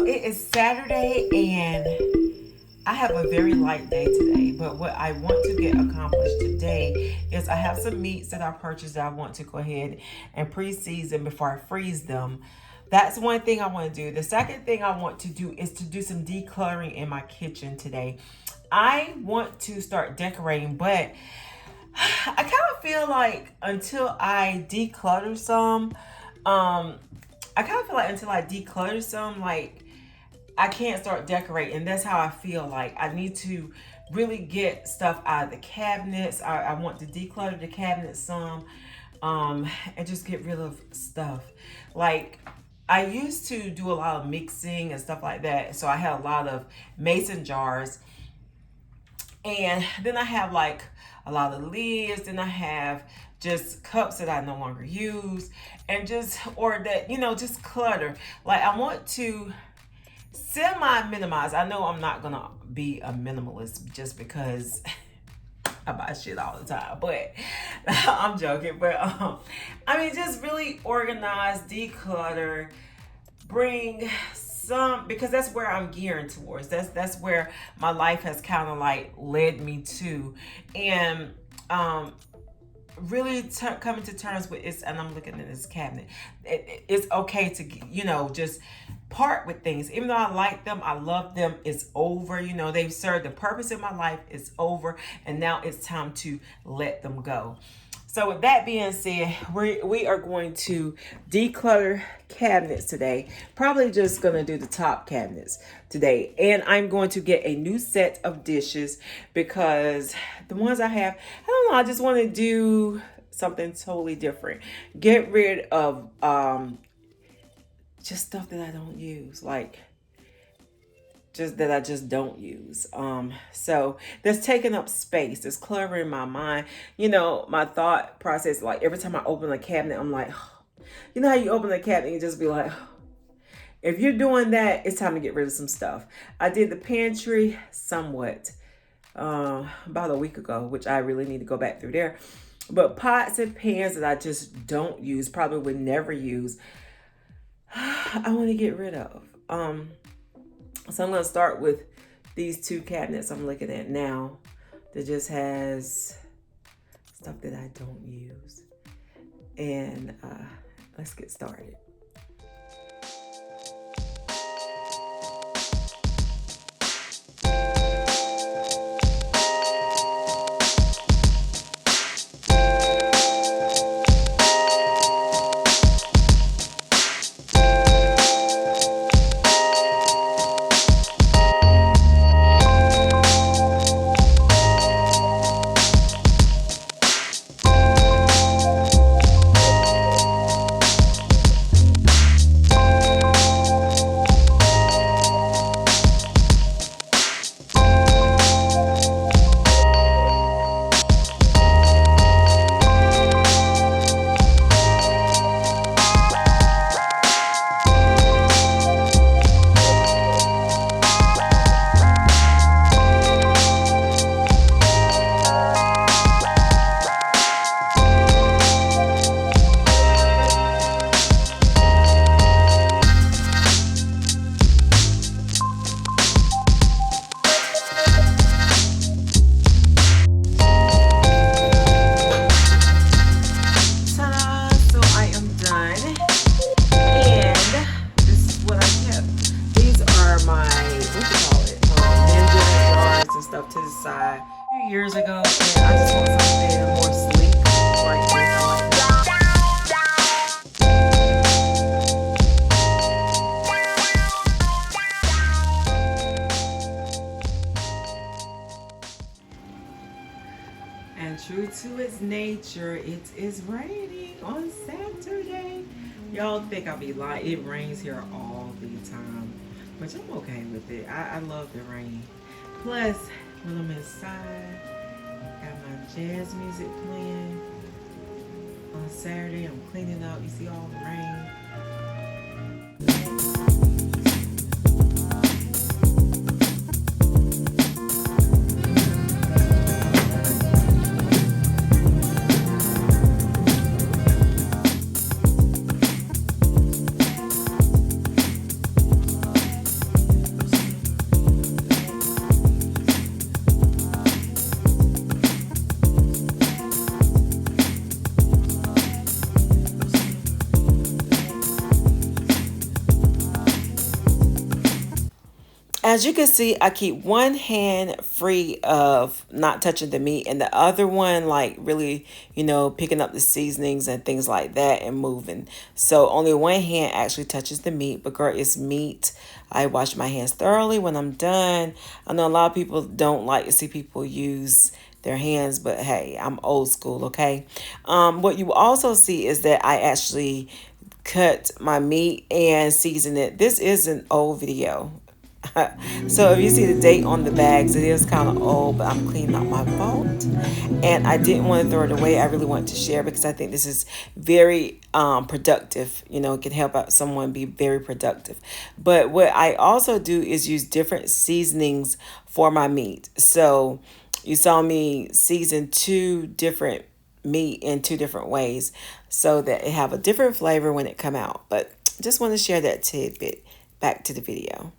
it is Saturday and I have a very light day today, but what I want to get accomplished today is I have some meats that I purchased that I want to go ahead and pre-season before I freeze them. That's one thing I want to do. The second thing I want to do is to do some decluttering in my kitchen today. I want to start decorating, but I kind of feel like until I declutter some, like I can't start decorating. That's how I feel. Like I need to really get stuff out of the cabinets. I want to declutter the cabinets some, and just get rid of stuff. Like I used to do a lot of mixing and stuff like that. So I had a lot of mason jars. And then I have like a lot of lids. Then I have just cups that I no longer use. And just, or that, just clutter. Like I want to semi-minimize. I know I'm not gonna be a minimalist just because I buy shit all the time, but I'm joking. But just really organize, declutter, bring some, because that's where I'm gearing towards. That's where my life has kind of like led me to, and really coming to terms with it. And I'm looking at this cabinet. It's okay to just part with things, even though I like them, I love them. It's over. They've served the purpose in my life. It's over, and now it's time to let them go. So with that being said, we are going to declutter cabinets today. Probably just going to do the top cabinets today. And I'm going to get a new set of dishes because the ones I have, I don't know, I just want to do something totally different. Get rid of just stuff that I don't use, like just that I just don't use. So that's taking up space. It's cluttering my mind. My thought process, like every time I open a cabinet, I'm like, how you open a cabinet, you just be like, if you're doing that, it's time to get rid of some stuff. I did the pantry somewhat about a week ago, which I really need to go back through there. But pots and pans that I just don't use, probably would never use, I want to get rid of. So I'm going to start with these two cabinets I'm looking at now that just has stuff that I don't use. And let's get started. Years ago, and I just want something more sleek like this. And true to its nature, it is raining on Saturday. Y'all think I'll be lying? It rains here all the time, but I'm okay with it. I love the rain. Plus, when I'm inside, got my jazz music playing. On Saturday, I'm cleaning up. You see all the rain. As you can see, I keep one hand free of not touching the meat and the other one like really, picking up the seasonings and things like that and moving. So only one hand actually touches the meat, but girl, it's meat. I wash my hands thoroughly when I'm done. I know a lot of people don't like to see people use their hands, but hey, I'm old school, okay? What you also see is that I actually cut my meat and season it. This is an old video. So if you see the date on the bags, it is kind of old, but I'm cleaning up my vault. And I didn't want to throw it away. I really wanted to share because I think this is very productive. It can help out someone be very productive. But what I also do is use different seasonings for my meat. So you saw me season 2 different meat in 2 different ways so that it have a different flavor when it come out. But just want to share that tidbit. Back to the video.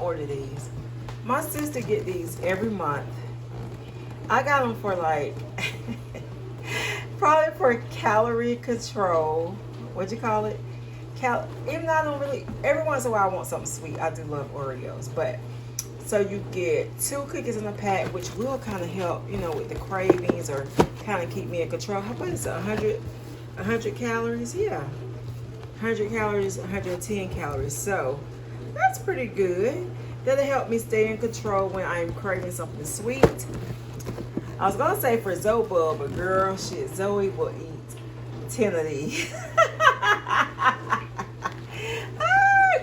Order these. My sister get these every month. I got them for like probably for calorie control. What'd you call it? Even though I don't really, every once in a while I want something sweet. I do love Oreos, but so you get 2 cookies in a pack, which will kind of help, with the cravings or kind of keep me in control. How about this? 100 calories? Yeah, 100 calories, 110 calories. So that's pretty good. That'll help me stay in control when I'm craving something sweet. I was gonna say for Zoe, but girl, shit, Zoe will eat 10 of these.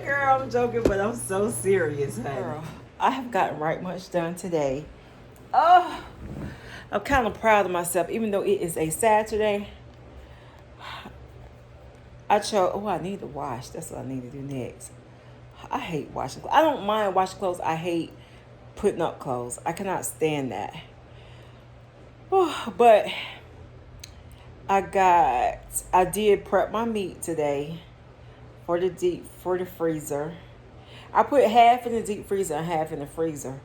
Girl, I'm joking, but I'm so serious, honey. Girl, I have gotten right much done today. Oh, I'm kind of proud of myself, even though it is a Saturday. I need to wash. That's what I need to do next. I hate washing clothes. I don't mind washing clothes. I hate putting up clothes. I cannot stand that. But I did prep my meat today for the freezer. I put half in the deep freezer and half in the freezer.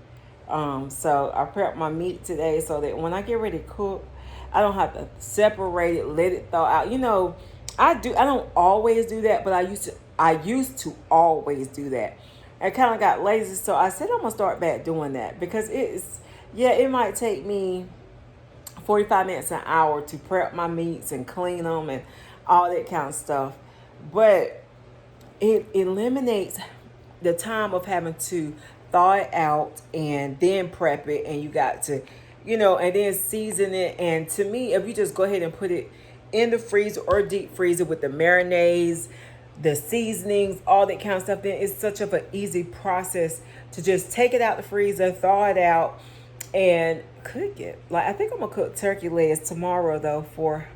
So I prepped my meat today so that when I get ready to cook, I don't have to separate it, let it thaw out. I don't always do that, but I used to always do that. I kind of got lazy, so I said I'm gonna start back doing that because it might take me 45 minutes, an hour to prep my meats and clean them and all that kind of stuff, but it eliminates the time of having to thaw it out and then prep it, and you got to, and then season it. And to me, if you just go ahead and put it in the freezer or deep freezer with the marinades, the seasonings, all that kind of stuff, then it's such of an easy process to just take it out the freezer, thaw it out, and cook it. Like, I think I'm gonna cook turkey legs tomorrow though for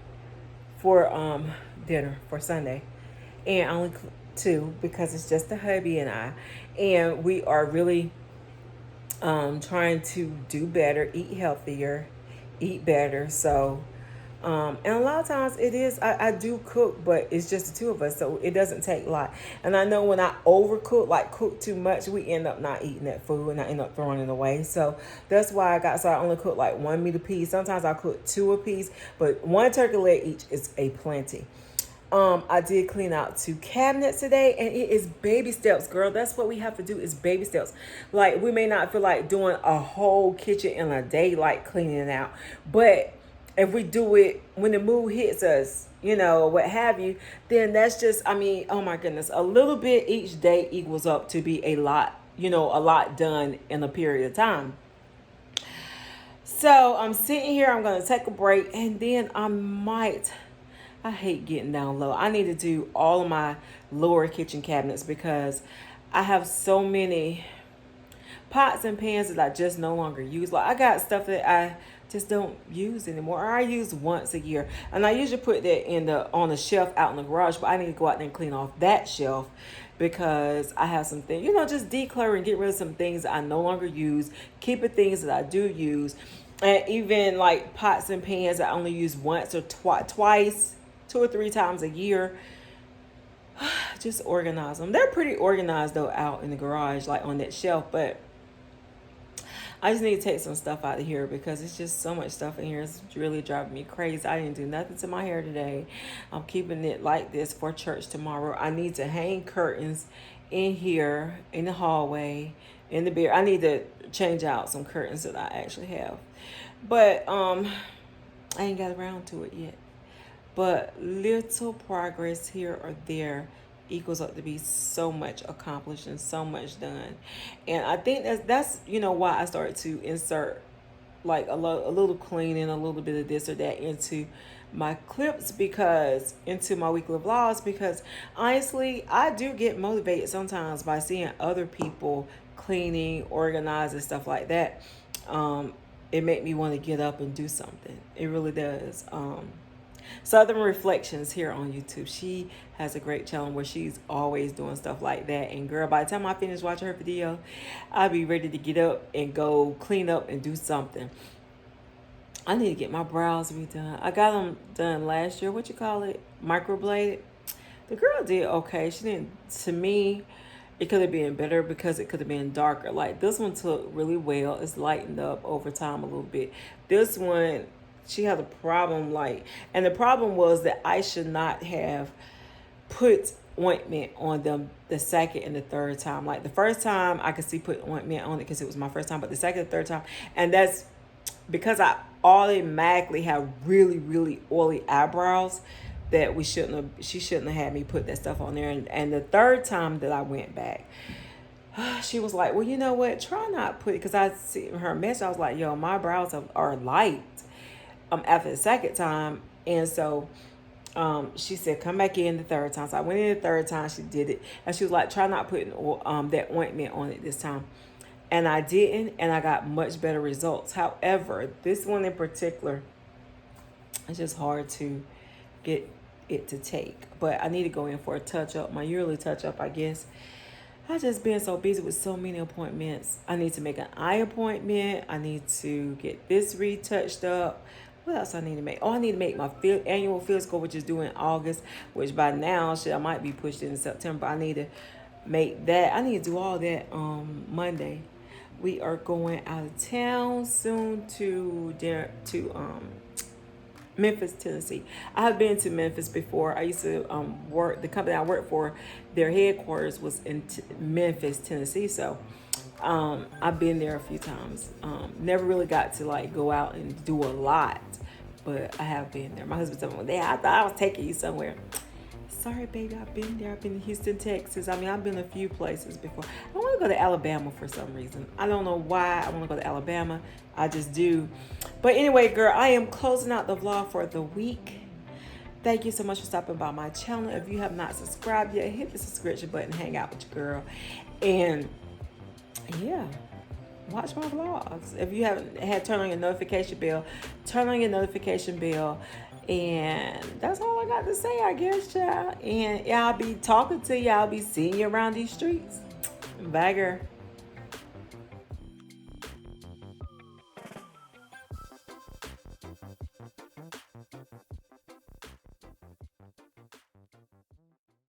dinner for Sunday, and only two because it's just the hubby and I, and we are really trying to do better, eat healthier, eat better. So and a lot of times it is, I do cook, but it's just the two of us, so it doesn't take a lot. And I know when I overcook, like cook too much, we end up not eating that food and I end up throwing it away. So that's why I only cook like one meat a piece. Sometimes I cook two a piece, but one turkey leg each is a plenty. I did clean out 2 cabinets today, and it is baby steps, girl. That's what we have to do, is baby steps. Like, we may not feel like doing a whole kitchen in a day, like cleaning it out, but if we do it when the mood hits us, what have you, then that's just, oh my goodness, a little bit each day equals up to be a lot, a lot done in a period of time. So I'm sitting here, I'm going to take a break, and then I hate getting down low. I need to do all of my lower kitchen cabinets because I have so many pots and pans that I just no longer use. Like, I got stuff that I just don't use anymore, or I use once a year, and I usually put that on the shelf out in the garage, but I need to go out there and clean off that shelf because I have some things, just declutter and get rid of some things that I no longer use, keep the things that I do use, and even like pots and pans I only use once or twice, 2 or 3 times a year. Just organize them. They're pretty organized though out in the garage, like on that shelf, but I just need to take some stuff out of here because it's just so much stuff in here. It's really driving me crazy. I didn't do nothing to my hair today. I'm keeping it like this for church tomorrow. I need to hang curtains in here, in the hallway, in the bedroom. I need to change out some curtains that I actually have. But I ain't got around to it yet. But little progress here or there equals up to be so much accomplished and so much done. And I think that's why I started to insert like a little cleaning, a little bit of this or that into my clips, because into my weekly vlogs, because honestly I do get motivated sometimes by seeing other people cleaning, organizing, stuff like that. It made me want to get up and do something. It really does. Southern Reflections here on YouTube. She has a great channel where she's always doing stuff like that. And girl, by the time I finish watching her video, I'll be ready to get up and go clean up and do something. I need to get my brows redone. I got them done last year. Microbladed. The girl did okay. She didn't, to me, it could have been better because it could have been darker. Like, this one took really well. It's lightened up over time a little bit. This one, she had a problem, and the problem was that I should not have put ointment on them the second and the third time. Like, the first time I could see put ointment on it because it was my first time, but the second and third time, and that's because I automatically have really, really oily eyebrows, that she shouldn't have had me put that stuff on there. And the third time that I went back, she was like, well, you know what, try not put it, because I see her message, I was like, yo, my brows are light after the second time. And so she said, come back in the third time. So I went in the third time, she did it, and she was like, try not putting that ointment on it this time. And I didn't, and I got much better results. However, this one in particular, it's just hard to get it to take. But I need to go in for a touch-up, my yearly touch-up, I guess. I've just been so busy with so many appointments. I need to make an eye appointment. I need to get this retouched up. What else I need to make? Oh, I need to make my annual physical, which is due in August, which by now, I might be pushed into September. I need to make that. I need to do all that Monday. We are going out of town soon to Memphis, Tennessee. I have been to Memphis before. I used to work, the company I worked for, their headquarters was in Memphis, Tennessee. So I've been there a few times. Never really got to go out and do a lot, but I have been there. My husband told me, I thought I was taking you somewhere. Sorry, baby, I've been there. I've been to Houston, Texas. I mean, I've been a few places before. I want to go to Alabama for some reason. I don't know why I want to go to Alabama. I just do. But anyway, girl, I am closing out the vlog for the week. Thank you so much for stopping by my channel. If you have not subscribed yet, hit the subscription button, hang out with your girl. And yeah, watch my vlogs. If you haven't had, turn on your notification bell, turn on your notification bell. And that's all I got to say, I guess, child. And I'll be talking to you. I'll be seeing you around these streets. Bye, girl.